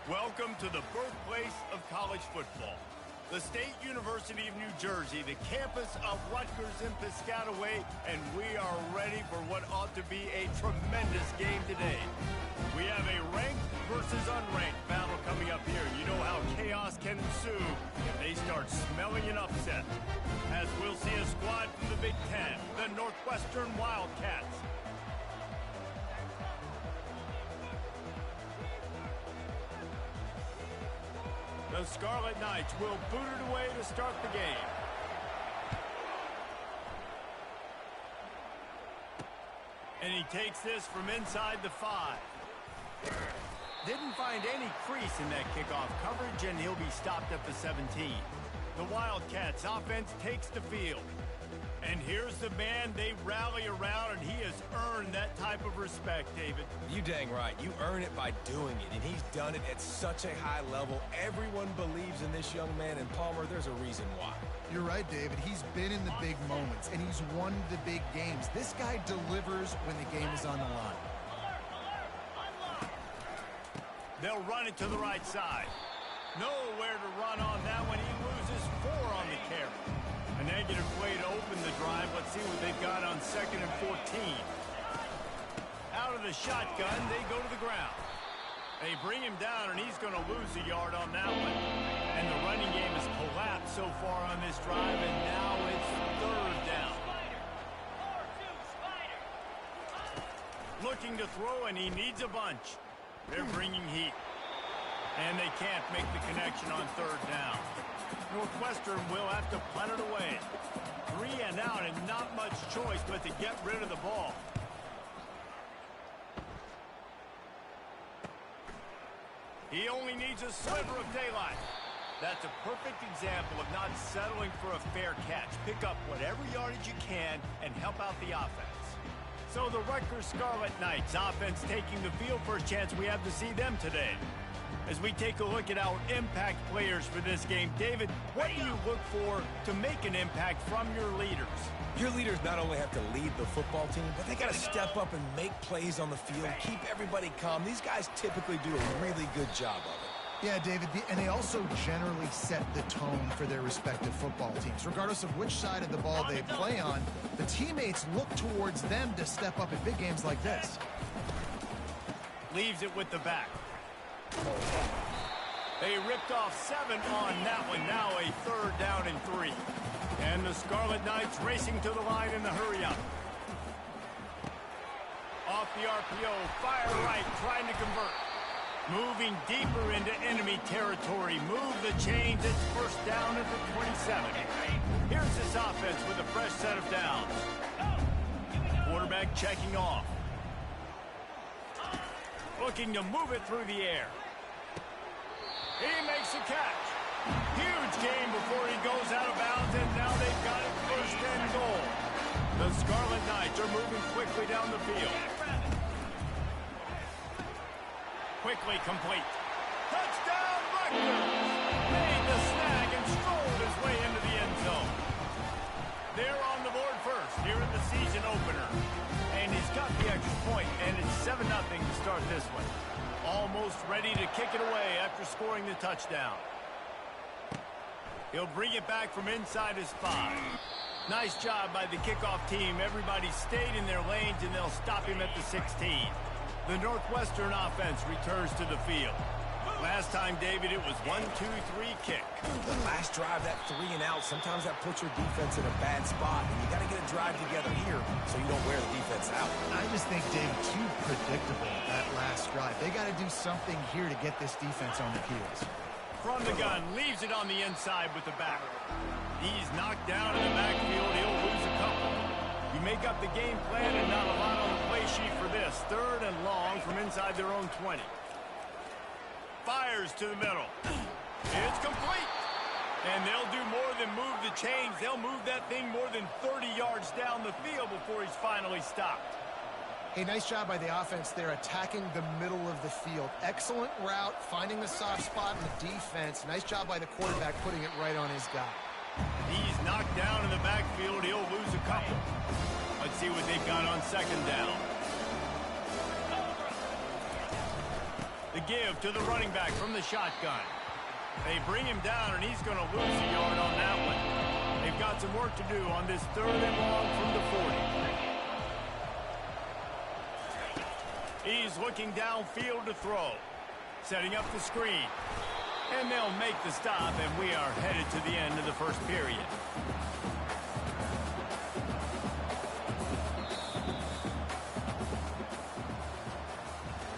Welcome to the birthplace of college football. The State University of New Jersey, the campus of Rutgers in Piscataway, and we are ready for what ought to be a tremendous game today. We have a ranked versus unranked battle coming up here. You know how chaos can ensue if they start smelling an upset. As we'll see a squad from the Big Ten, the Northwestern Wildcats. The Scarlet Knights will boot it away to start the game. And he takes this from inside the 5. Didn't find any crease in that kickoff coverage, and he'll be stopped at the 17. The Wildcats offense takes the field. And here's the man they rally around, and he has earned that type of respect, David. You dang right. You earn it by doing it, and he's done it at such a high level. Everyone believes in this young man, and Palmer, there's a reason why. You're right, David. He's been in the big moments, and he's won the big games. This guy delivers when the game is on the line. They'll run it to the right side. Nowhere to run on that one. He loses 4 on the carry. A negative play to open the drive. Let's see what they've got on 2nd and 14. Out of the shotgun, they go to the ground. They bring him down, and he's going to lose a yard on that one. And the running game has collapsed so far on this drive, and now it's 3rd down. Looking to throw, and he needs a bunch. They're bringing heat. And they can't make the connection on 3rd down. Northwestern will have to punt it away. 3 and out, and not much choice but to get rid of the ball. He only needs a sliver of daylight. That's a perfect example of not settling for a fair catch. Pick up whatever yardage you can and help out the offense. So the Rutgers Scarlet Knights offense taking the field. First chance we have to see them today. As we take a look at our impact players for this game, David, what do you look for to make an impact from your leaders? Your leaders not only have to lead the football team, but they got to step up and make plays on the field, keep everybody calm. These guys typically do a really good job of it. Yeah, David, and they also generally set the tone for their respective football teams. Regardless of which side of the ball they play on, the teammates look towards them to step up in big games like this. Leaves it with the back. They ripped off 7 on that one. Now a 3rd down and 3. And the Scarlet Knights racing to the line in the hurry-up. Off the RPO, fire right, trying to convert. Moving deeper into enemy territory. Move the chains. It's 1st down at the 27. Here's this offense with a fresh set of downs. Quarterback checking off. Looking to move it through the air. He makes a catch. Huge game before he goes out of bounds, and now they've got it 1st and goal. The Scarlet Knights are moving quickly down the field. Quickly complete. Touchdown, Rutgers! Made the snag and strolled his way into the end zone. They're on the board first here in the season opener. And he's got the extra point, and it's 7-0 to start this one. Almost ready to kick it away after scoring the touchdown. He'll bring it back from inside his 5. Nice job by the kickoff team. Everybody stayed in their lanes, and they'll stop him at the 16. The Northwestern offense returns to the field. Last time, David, it was 1-2-3 kick. The last drive, that 3 and out, sometimes that puts your defense in a bad spot, and you got to get a drive together here so you don't wear the defense out. I just think, Dave, too predictable, that last drive. They got to do something here to get this defense on their heels. From the gun, leaves it on the inside with the back. He's knocked down in the backfield. He'll lose a couple. You make up the game plan and not a lot on the play sheet for this. 3rd and long from inside their own 20. Fires to the middle. It's complete. And they'll do more than move the chains. They'll move that thing more than 30 yards down the field before he's finally stopped. Hey, nice job by the offense there, attacking the middle of the field. Excellent route, finding the soft spot in the defense. Nice job by the quarterback putting it right on his guy. He's knocked down in the backfield. He'll lose a couple. Let's see what they've got on 2nd down. The give to the running back from the shotgun. They bring him down, and he's going to lose a yard on that one. They've got some work to do on this 3rd and long from the 40. He's looking downfield to throw. Setting up the screen. And they'll make the stop, and we are headed to the end of the first period.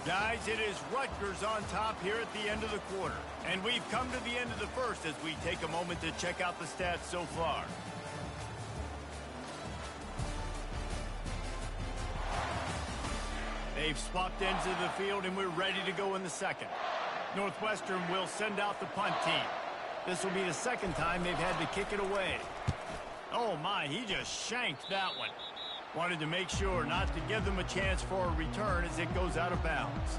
Guys, it is Rutgers on top here at the end of the quarter. And we've come to the end of the first as we take a moment to check out the stats so far. They've swapped ends of the field, and we're ready to go in the second. Northwestern will send out the punt team. This will be the second time they've had to kick it away. Oh, my, he just shanked that one. Wanted to make sure not to give them a chance for a return as it goes out of bounds.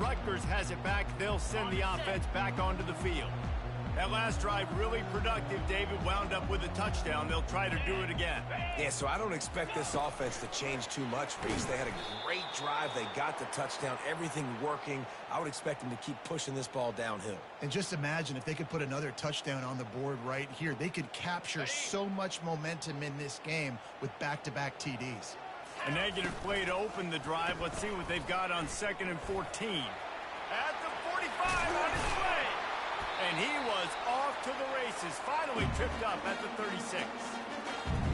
Rutgers has it back. They'll send the offense back onto the field. That last drive really productive. David wound up with a touchdown. They'll try to do it again. Yeah, so I don't expect this offense to change too much, Reese. They had a great drive. They got the touchdown. Everything working. I would expect them to keep pushing this ball downhill. And just imagine if they could put another touchdown on the board right here. They could capture so much momentum in this game with back-to-back TDs. A negative play to open the drive. Let's see what they've got on 2nd and 14. At the 45 on his way. And he was off to the races. Finally tripped up at the 36.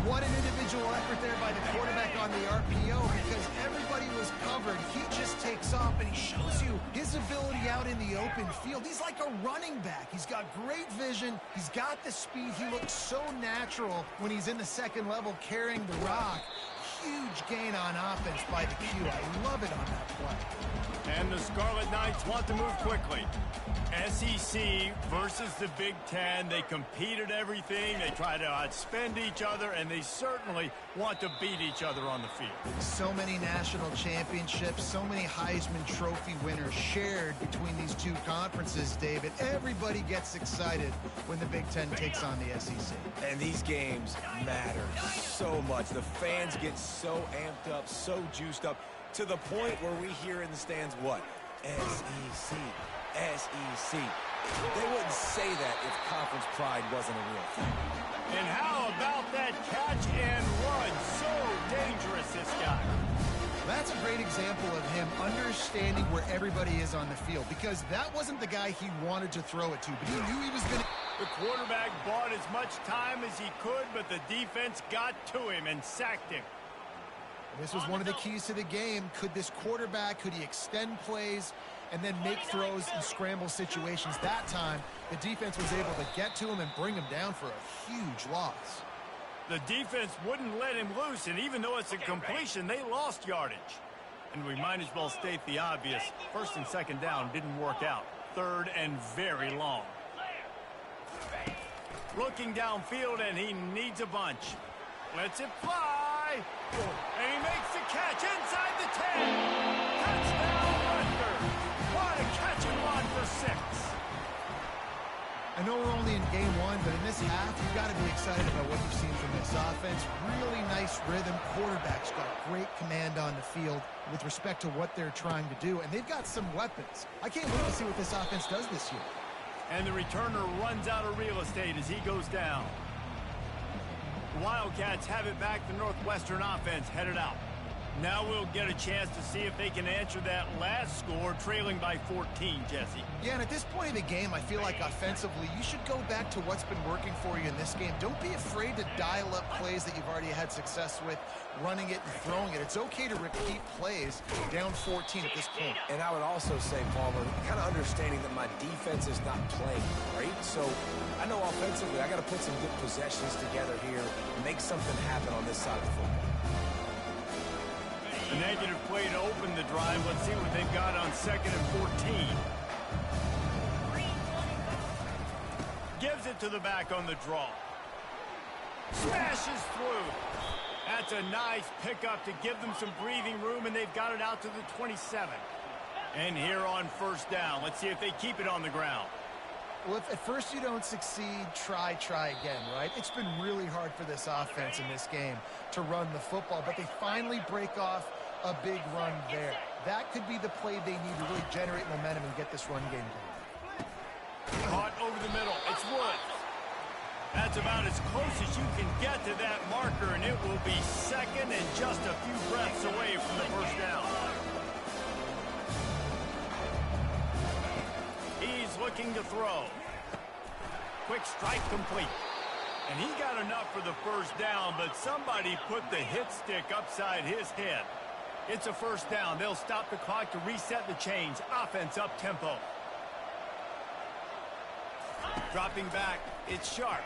What an individual effort there by the quarterback on the RPO, because everybody was covered. He just takes off, and he shows you his ability out in the open field. He's like a running back. He's got great vision. He's got the speed. He looks so natural when he's in the second level carrying the rock. Huge gain on offense by the Q. I love it on that play. And the Scarlet Knights want to move quickly. SEC versus the Big Ten. They compete at everything. They try to outspend each other, and they certainly want to beat each other on the field. So many national championships, so many Heisman Trophy winners shared between these two conferences, David. Everybody gets excited when the Big Ten takes on the SEC. And these games matter so much. The fans get so amped up, so juiced up, to the point where we hear in the stands what? SEC. SEC. They wouldn't say that if conference pride wasn't a real thing. And how about that catch and run? So dangerous, this guy. That's a great example of him understanding where everybody is on the field, because that wasn't the guy he wanted to throw it to, but he knew he was going to. The quarterback bought as much time as he could, but the defense got to him and sacked him. This was one of the keys to the game. Could this quarterback, could he extend plays and then make throws in scramble situations? That time, the defense was able to get to him and bring him down for a huge loss. The defense wouldn't let him loose, and even though it's a completion, they lost yardage. And we might as well state the obvious. 1st and 2nd down didn't work out. 3rd and very long. Looking downfield, and he needs a bunch. Lets it fly. And he makes the catch inside the 10. Touchdown, Rutgers. What a catch and run for 6. I know we're only in game 1, but in this half, you've got to be excited about what you've seen from this offense. Really nice rhythm. Quarterback's got great command on the field with respect to what they're trying to do, and they've got some weapons. I can't wait to see what this offense does this year. And the returner runs out of real estate as he goes down. The Wildcats have it back. The Northwestern offense headed out. Now we'll get a chance to see if they can answer that last score, trailing by 14, Jesse. Yeah, and at this point in the game, I feel like offensively, you should go back to what's been working for you in this game. Don't be afraid to dial up plays that you've already had success with, running it and throwing it. It's okay to repeat plays down 14 at this point. And I would also say, Palmer, kind of understanding that my defense is not playing great, so I know offensively I got to put some good possessions together here, make something happen on this side of the football. A negative play to open the drive. Let's see what they've got on 2nd and 14. Gives it to the back on the draw. Smashes through. That's a nice pickup to give them some breathing room, and they've got it out to the 27. And here on 1st down, let's see if they keep it on the ground. Well, if at first you don't succeed, try again, right? It's been really hard for this offense in this game to run the football, but they finally break off a big run there. That could be the play they need to really generate momentum and get this run game going. Caught over the middle. It's Woods. That's about as close as you can get to that marker, and it will be second and just a few breaths away from the first down. He's looking to throw. Quick strike complete. And he got enough for the first down, but somebody put the hit stick upside his head. It's a first down. They'll stop the clock to reset the chains. Offense up tempo. Dropping back, it's Sharp.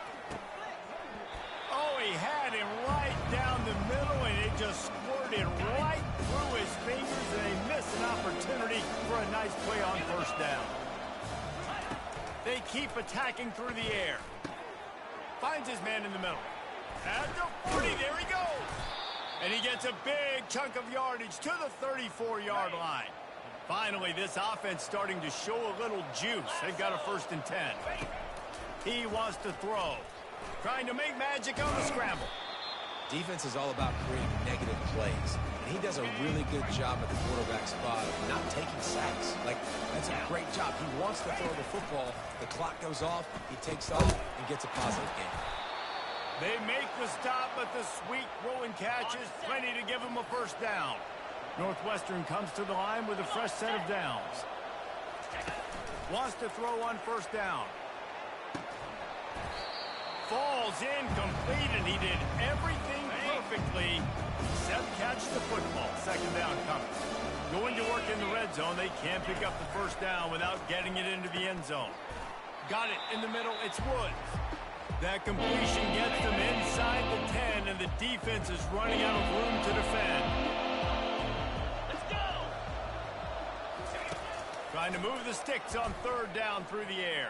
Oh, he had him right down the middle, and it just squirted right through his fingers, and they missed an opportunity for a nice play on first down. They keep attacking through the air. Finds his man in the middle. At the 40, there he goes. And he gets a big chunk of yardage to the 34-yard line. Finally, this offense starting to show a little juice. They've got a 1st and 10. He wants to throw. Trying to make magic on the scramble. Defense is all about creating negative plays. And he does a really good job at the quarterback spot of not taking sacks. Like, that's a great job. He wants to throw the football. The clock goes off. He takes off and gets a positive gain. They make the stop, but the sweet rolling catch is plenty to give him a first down. Northwestern comes to the line with a fresh set of downs. Wants to throw on first down. Falls incomplete, and he did everything perfectly except catch the football. 2nd down coming. Going to work in the red zone. They can't pick up the first down without getting it into the end zone. Got it in the middle. It's Woods. That completion gets them inside the 10, and the defense is running out of room to defend. Let's go! Trying to move the sticks on 3rd down through the air.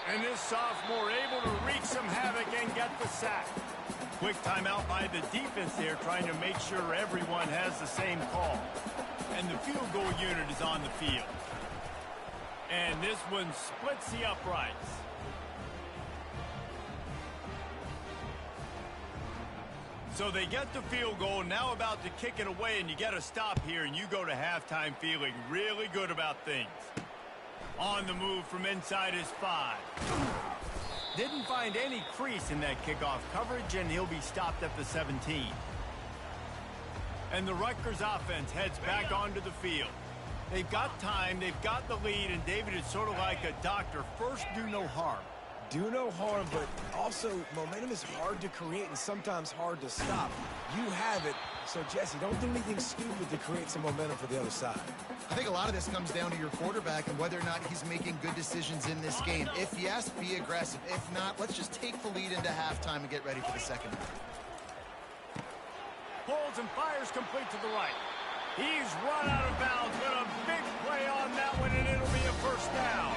And this sophomore able to wreak some havoc and get the sack. Quick timeout by the defense there, trying to make sure everyone has the same call. And the field goal unit is on the field. And this one splits the uprights. So they get the field goal, now about to kick it away, and you get a stop here, and you go to halftime feeling really good about things. On the move from inside his 5. Didn't find any crease in that kickoff coverage, and he'll be stopped at the 17. And the Rutgers offense heads back onto the field. They've got time, they've got the lead, and David is sort of like a doctor. First, do no harm. Do no harm, but also momentum is hard to create and sometimes hard to stop. You have it, so Jesse, don't do anything stupid to create some momentum for the other side. I think a lot of this comes down to your quarterback and whether or not he's making good decisions in this game. If yes, be aggressive. If not, let's just take the lead into halftime and get ready for the second half. Pulls and fires complete to the right. He's run out of bounds, but a big play on that one, and it'll be a first down.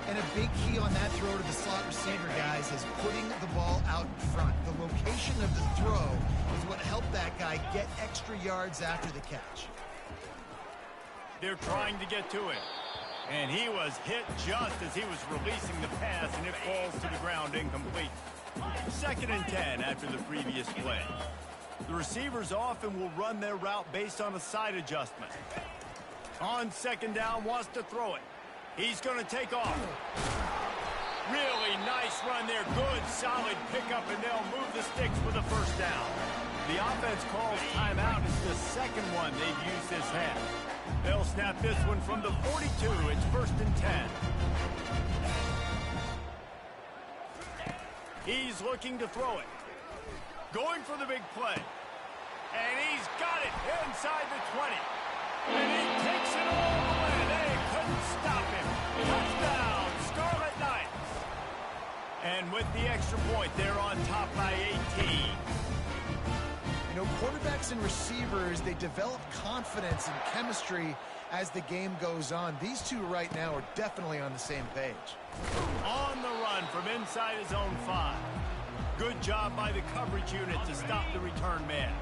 And a big key on that throw to the slot receiver, guys, is putting the ball out in front. The location of the throw is what helped that guy get extra yards after the catch. They're trying to get to it. And he was hit just as he was releasing the pass, and it falls to the ground incomplete. 2nd and 10 after the previous play. The receivers often will run their route based on a side adjustment. On 2nd down, wants to throw it. He's going to take off. Really nice run there. Good, solid pickup, and they'll move the sticks for the first down. The offense calls timeout. It's the second one they've used this half. They'll snap this one from the 42. It's 1st and 10. He's looking to throw it. Going for the big play. And he's got it inside the 20. And he takes it all the way. They couldn't stop him. Touchdown, Scarlet Knights. And with the extra point, they're on top by 18. You know, quarterbacks and receivers, they develop confidence and chemistry as the game goes on. These two right now are definitely on the same page. On the run from inside his own 5. Good job by the coverage unit to stop the return man.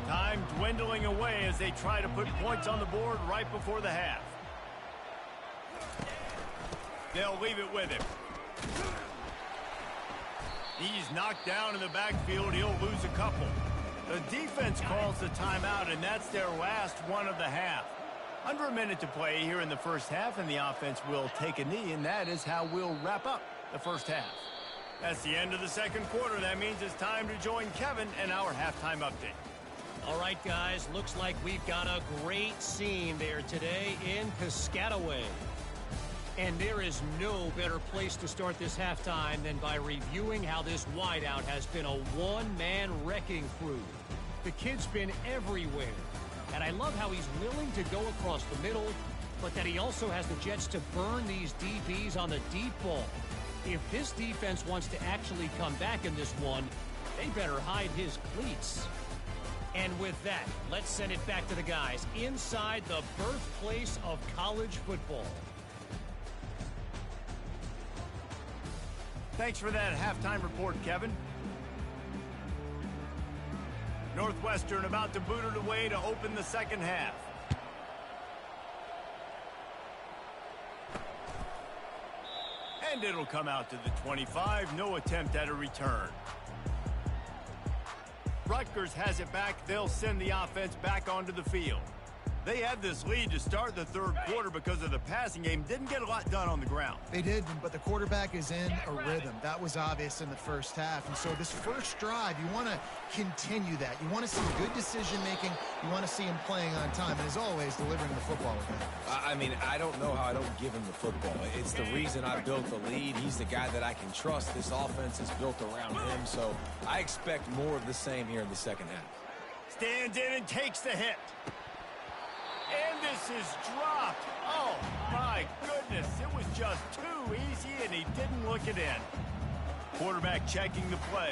Time dwindling away as they try to put points on the board right before the half. They'll leave it with him. He's knocked down in the backfield. He'll lose a couple. The defense calls the timeout, and that's their last one of the half. Under a minute to play here in the first half, and the offense will take a knee, and that is how we'll wrap up the first half. That's the end of the second quarter. That means it's time to join Kevin and our halftime update. All right, guys, looks like we've got a great scene there today in Piscataway. And there is no better place to start this halftime than by reviewing how this wideout has been a one-man wrecking crew. The kid's been everywhere. And I love how he's willing to go across the middle, but that he also has the jets to burn these DBs on the deep ball. If this defense wants to actually come back in this one, they better hide his cleats. And with that, let's send it back to the guys inside the birthplace of college football. Thanks for that halftime report, Kevin. Northwestern about to boot it away to open the second half. And it'll come out to the 25. No attempt at a return. Rutgers has it back. They'll send the offense back onto the field. They had this lead to start the third quarter because of the passing game. Didn't get a lot done on the ground. They did, but the quarterback is in a rhythm. That was obvious in the first half. And so this first drive, you want to continue that. You want to see good decision-making. You want to see him playing on time. And as always, delivering the football with him. I mean, I don't know how I don't give him the football. It's the reason I built the lead. He's the guy that I can trust. This offense is built around him. So I expect more of the same here in the second half. Stands in and takes the hit. And this is dropped. Oh, my goodness. It was just too easy, and he didn't look it in. Quarterback checking the play.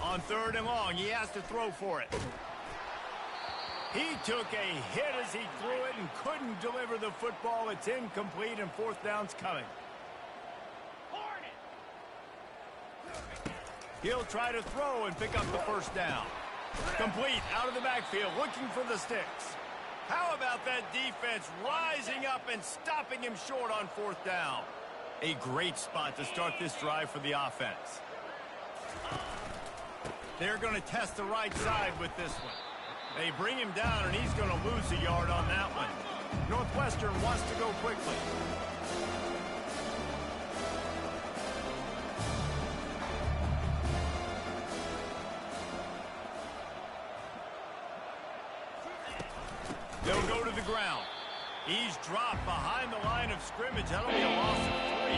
On third and long, he has to throw for it. He took a hit as he threw it and couldn't deliver the football. It's incomplete, and fourth down's coming. He'll try to throw and pick up the first down. Complete out of the backfield, looking for the sticks. How about that defense rising up and stopping him short on fourth down? A great spot to start this drive for the offense. They're going to test the right side with this one. They bring him down, and he's going to lose a yard on that one. Northwestern wants to go quickly. They'll go to the ground. He's dropped behind the line of scrimmage. That'll be a loss of 3.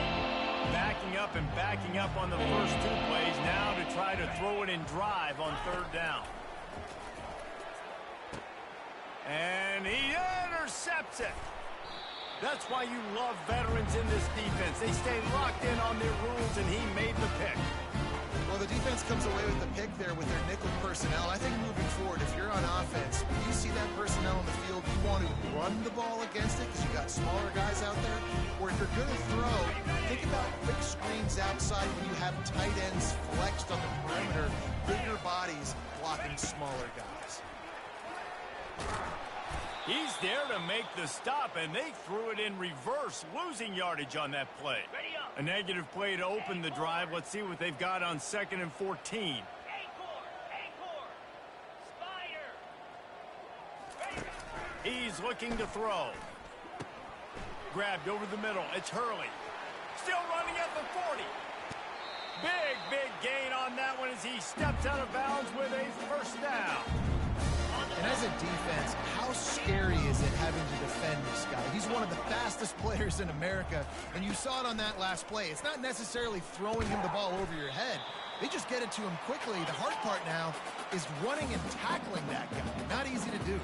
Backing up on the first 2 plays now to try to throw it in drive on third down. And he intercepts it. That's why you love veterans in this defense. They stay locked in on their rules, and he made the pick. Well, the defense comes away with the pick there with their nickel personnel. I think moving forward, if you're on offense, when you see that personnel on the field, you want to run the ball against it because you got smaller guys out there. Or if you're going to throw, think about quick screens outside when you have tight ends flexed on the perimeter, bigger bodies blocking smaller guys. He's there to make the stop, and they threw it in reverse, losing yardage on that play. A negative play to open the drive. Let's see what they've got on 2nd and 14. He's looking to throw. Grabbed over the middle. It's Hurley. Still running at the 40. Big gain on that one as he steps out of bounds with a first down. And as a defense, how scary is it having to defend this guy? He's one of the fastest players in America, and you saw it on that last play. It's not necessarily throwing him the ball over your head. They just get it to him quickly. The hard part now is running and tackling that guy. Not easy to do.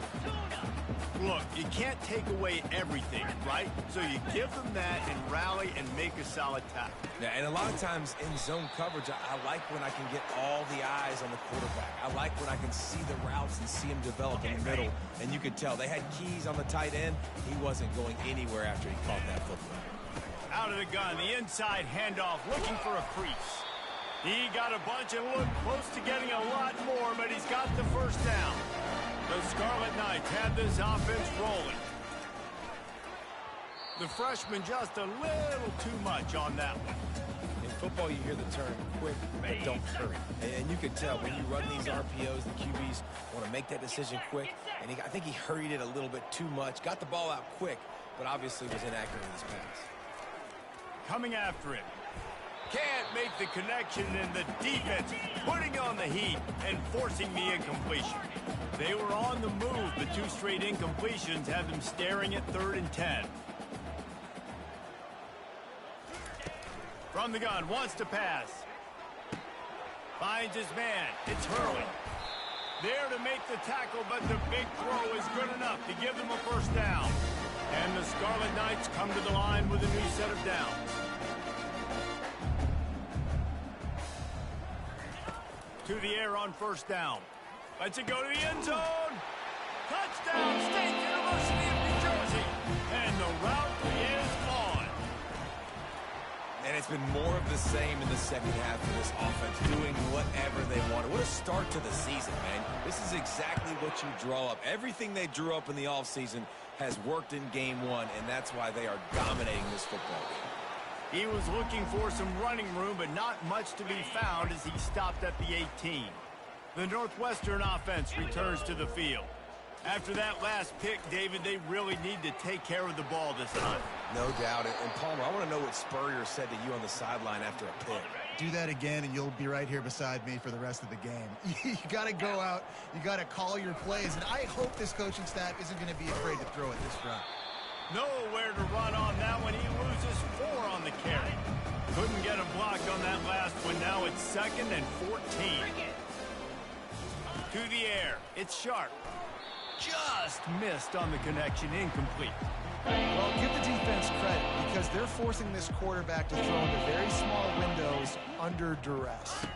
Look, you can't take away everything, right? So you give them that and rally and make a solid tackle. Yeah, and a lot of times in zone coverage, I like when I can get all the eyes on the quarterback. I like when I can see the routes and see him develop in the middle. And you could tell they had keys on the tight end. He wasn't going anywhere after he caught that football. Out of the gun, the inside handoff, looking for a crease. He got a bunch and looked close to getting a lot more, but he's got the first down. The Scarlet Knights had this offense rolling. The freshman just a little too much on that one. In football, you hear the term quick, but don't hurry. And you can tell when you run these RPOs, the QBs want to make that decision quick. And I think he hurried it a little bit too much. Got the ball out quick, but obviously was inaccurate in his pass. Coming after him. Can't make the connection, and the defense putting on the heat and forcing the incompletion. They were on the move, but 2 straight incompletions have them staring at 3rd and 10. From the gun, wants to pass. Finds his man. It's Hurley. There to make the tackle, but the big throw is good enough to give them a first down. And the Scarlet Knights come to the line with a new set of downs. To the air on first down. Lets it go to the end zone. Touchdown, State University of New Jersey. And the route is on. And it's been more of the same in the second half of this offense, doing whatever they wanted. What a start to the season, man. This is exactly what you draw up. Everything they drew up in the offseason has worked in game 1, and that's why they are dominating this football game. He was looking for some running room, but not much to be found as he stopped at the 18. The Northwestern offense returns to the field. After that last pick, David, they really need to take care of the ball this time. No doubt. And Palmer, I want to know what Spurrier said to you on the sideline after a pick. Do that again, and you'll be right here beside me for the rest of the game. You got to go out. You got to call your plays, and I hope this coaching staff isn't going to be afraid to throw it this route. Nowhere to run on that one. He loses 4 on the carry. Couldn't get a block on that last one. Now it's 2nd and 14. To the air. It's Sharp. Just missed on the connection. Incomplete. Well, give the defense credit because they're forcing this quarterback to throw into very small windows under duress.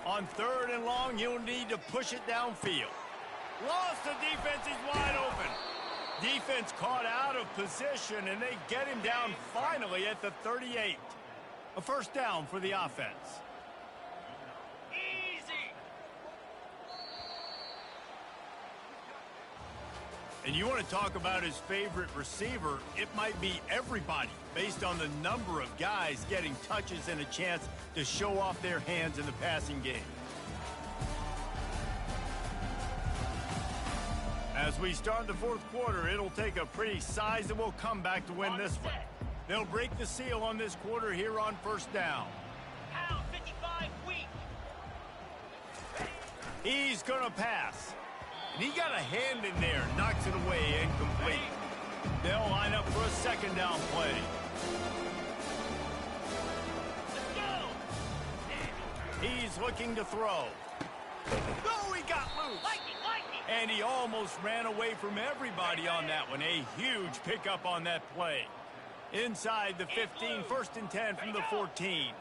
On 3rd and long, he'll need to push it downfield. Lost the defense. He's wide open. Defense caught out of position, and they get him down finally at the 38. A first down for the offense. Easy. And you want to talk about his favorite receiver, it might be everybody based on the number of guys getting touches and a chance to show off their hands in the passing game. As we start the 4th quarter, it'll take a pretty sizable comeback to win this one. They'll break the seal on this quarter here on first down. Pound 55 weak. He's going to pass. And he got a hand in there, knocks it away, incomplete. They'll line up for a 2nd down play. Let's go. He's looking to throw. No, he got loose. Lightning. And he almost ran away from everybody on that one. A huge pickup on that play. Inside the 15, 1st and 10 from the 14.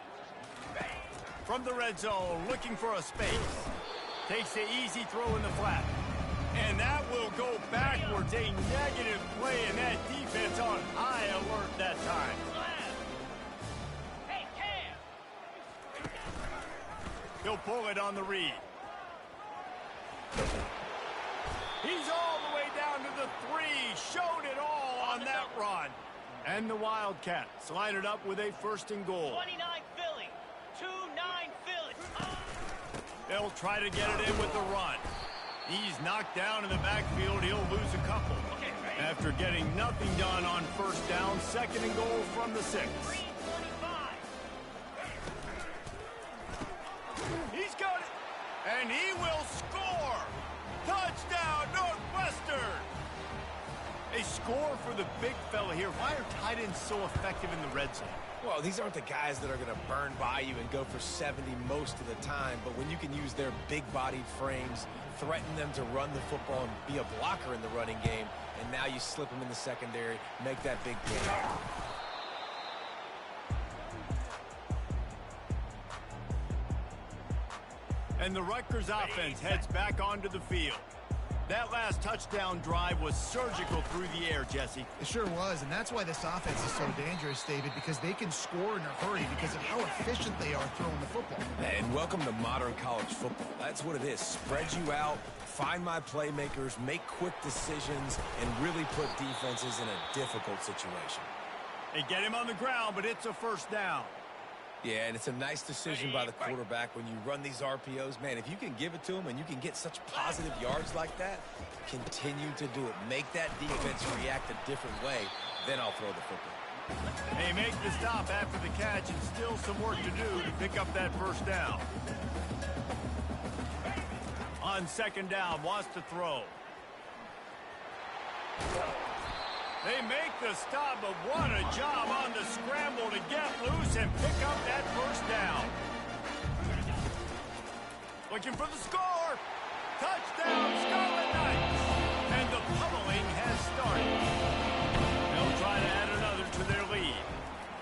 From the red zone, looking for a space. Takes the easy throw in the flat. And that will go backwards. A negative play, and that defense on high alert that time. Hey, Cam. He'll pull it on the read. He's all the way down to the 3. Showed it all on that run. And the Wildcats line it up with a 1st and goal. 29 Philly. 2-9 Philly. Oh. They'll try to get it in with the run. He's knocked down in the backfield. He'll lose a couple. After getting nothing done on first down, 2nd and goal from the 6. 3:25. He's got it. And he will score. Touchdown, Northwestern! A score for the big fella here. Why are tight ends so effective in the red zone? Well, these aren't the guys that are going to burn by you and go for 70 most of the time, but when you can use their big-bodied frames, threaten them to run the football and be a blocker in the running game, and now you slip them in the secondary, make that big play. And the Rutgers offense heads back onto the field. That last touchdown drive was surgical through the air, Jesse. It sure was, and that's why this offense is so dangerous, David, because they can score in a hurry because of how efficient they are throwing the football. And welcome to modern college football. That's what it is. Spread you out, find my playmakers, make quick decisions, and really put defenses in a difficult situation. They get him on the ground, but it's a first down. Yeah, and it's a nice decision by the quarterback when you run these RPOs. Man, if you can give it to them and you can get such positive yards like that, continue to do it. Make that defense react a different way, then I'll throw the football. They make the stop after the catch and still some work to do to pick up that first down. On second down, wants to throw. They make the stop, but what a job on the scramble to get loose and pick up that first down. Looking for the score. Touchdown, Scarlet Knights. And the pummeling has started. They'll try to add another to their lead.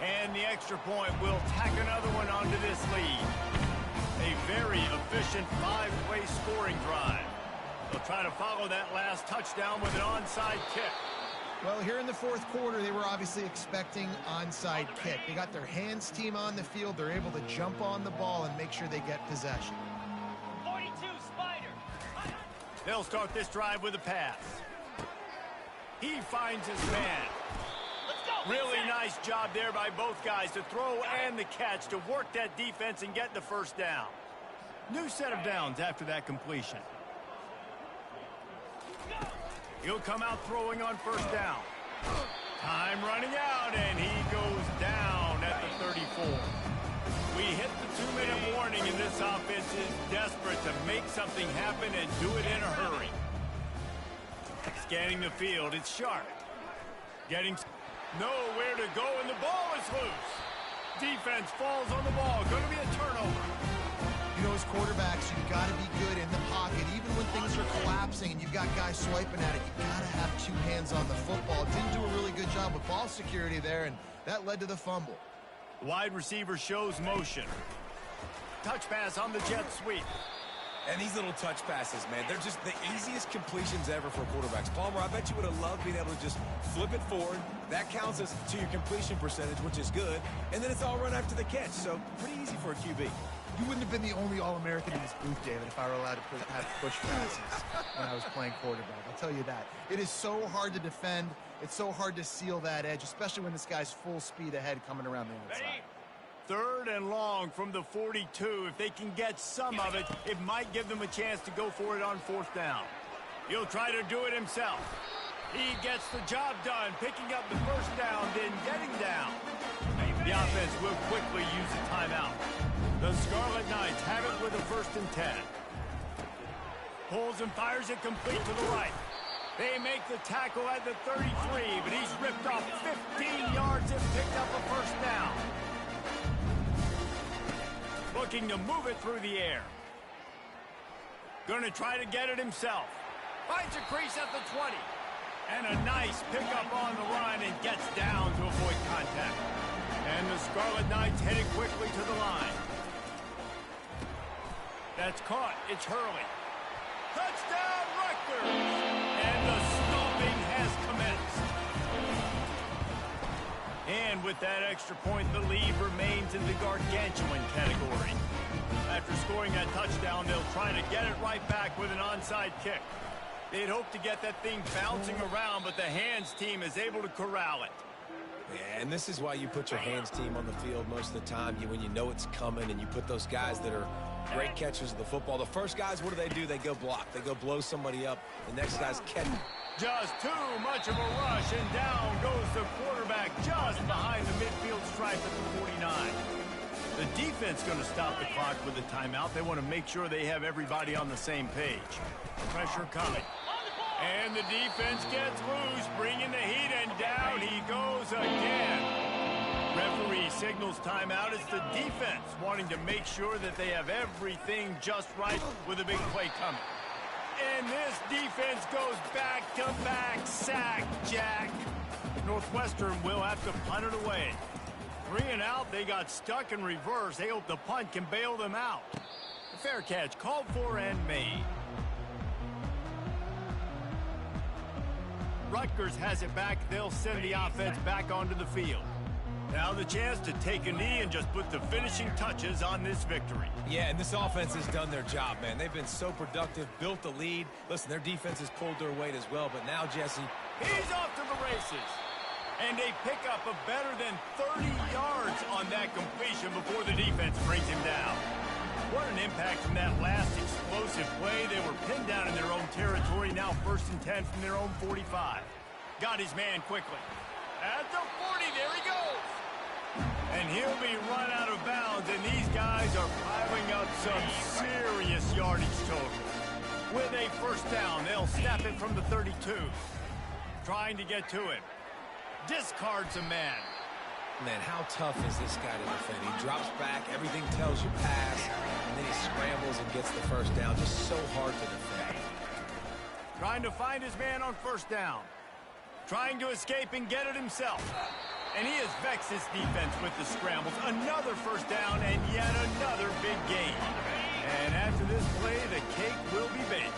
And the extra point will tack another one onto this lead. A very efficient 5-play scoring drive. They'll try to follow that last touchdown with an onside kick. Well, here in the fourth quarter, they were obviously expecting onside kick. They got their hands team on the field. They're able to jump on the ball and make sure they get possession. 42 Spider. They'll start this drive with a pass. He finds his man. Let's go. Really nice job there by both guys to throw and the catch to work that defense and get the first down. New set of downs after that completion. He'll come out throwing on first down. Time running out, and he goes down at the 34. We hit the 2-minute warning, and this offense is desperate to make something happen and do it in a hurry. Scanning the field, it's Sharp. Getting nowhere to go, and the ball is loose. Defense falls on the ball. Going to be a turnover. You know, as quarterbacks, you've got to be good in the pocket. Even when things are collapsing and you've got guys swiping at it, you've got to have two hands on the football. Didn't do a really good job with ball security there, and that led to the fumble. Wide receiver shows motion. Touch pass on the jet sweep. And these little touch passes, man, they're just the easiest completions ever for quarterbacks. Palmer, I bet you would have loved being able to just flip it forward. That counts as to your completion percentage, which is good. And then it's all run after the catch, so pretty easy for a QB. You wouldn't have been the only All-American in this booth, David, if I were allowed to have push passes when I was playing quarterback. I'll tell you that. It is so hard to defend. It's so hard to seal that edge, especially when this guy's full speed ahead coming around the outside. Third and long from the 42. If they can get some of it, it might give them a chance to go for it on fourth down. He'll try to do it himself. He gets the job done, picking up the first down, then getting down. The offense will quickly use a timeout. The Scarlet Knights have it with a 1st and 10. Pulls and fires it complete to the right. They make the tackle at the 33, but he's ripped off 15 yards and picked up a first down. Looking to move it through the air. Going to try to get it himself. Finds a crease at the 20. And a nice pickup on the line and gets down to avoid contact. And the Scarlet Knights headed quickly to the line. That's caught. It's Hurley. Touchdown, Rutgers! And the stomping has commenced. And with that extra point, the lead remains in the gargantuan category. After scoring that touchdown, they'll try to get it right back with an onside kick. They'd hope to get that thing bouncing around, but the hands team is able to corral it. Yeah, and this is why you put your hands team on the field most of the time. When you know it's coming and you put those guys that are great catchers of the football. The first guys, what do? They go block. They go blow somebody up. The next guy's catch. Just too much of a rush, and down goes the quarterback just behind the midfield stripe at the 49. The defense going to stop the clock with a timeout. They want to make sure they have everybody on the same page. Pressure coming. And the defense gets loose, bringing the heat, and down he goes again. Referee signals timeout. It's the defense wanting to make sure that they have everything just right with a big play coming. And this defense goes back-to-back sack, Jack. Northwestern will have to punt it away. 3 and out, they got stuck in reverse. They hope the punt can bail them out. The fair catch called for and made. Rutgers has it back. They'll send the offense back onto the field. Now the chance to take a knee and just put the finishing touches on this victory. Yeah, and this offense has done their job, man. They've been so productive, built the lead. Listen, their defense has pulled their weight as well, but now, Jesse... He's off to the races. And a pickup of better than 30 yards on that completion before the defense brings him down. What an impact from that last explosive play. They were pinned down in their own territory, now 1st and 10 from their own 45. Got his man quickly. At the 40, there he goes. And he'll be run out of bounds, and these guys are piling up some serious yardage total. With a first down, they'll snap it from the 32. Trying to get to him. Discards a man. Man, how tough is this guy to defend? He drops back, everything tells you pass, and then he scrambles and gets the first down. Just so hard to defend. Trying to find his man on first down. Trying to escape and get it himself. And he has vexed his defense with the scrambles. Another first down and yet another big gain. And after this play, the cake will be baked.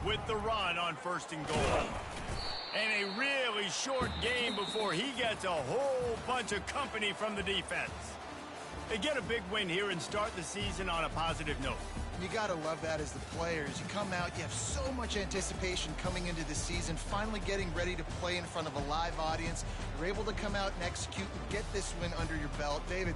With the run on 1st and goal. And a really short game before he gets a whole bunch of company from the defense. They get a big win here and start the season on a positive note. You got to love that as the players. You come out, you have so much anticipation coming into the season, finally getting ready to play in front of a live audience. You're able to come out and execute and get this win under your belt. David,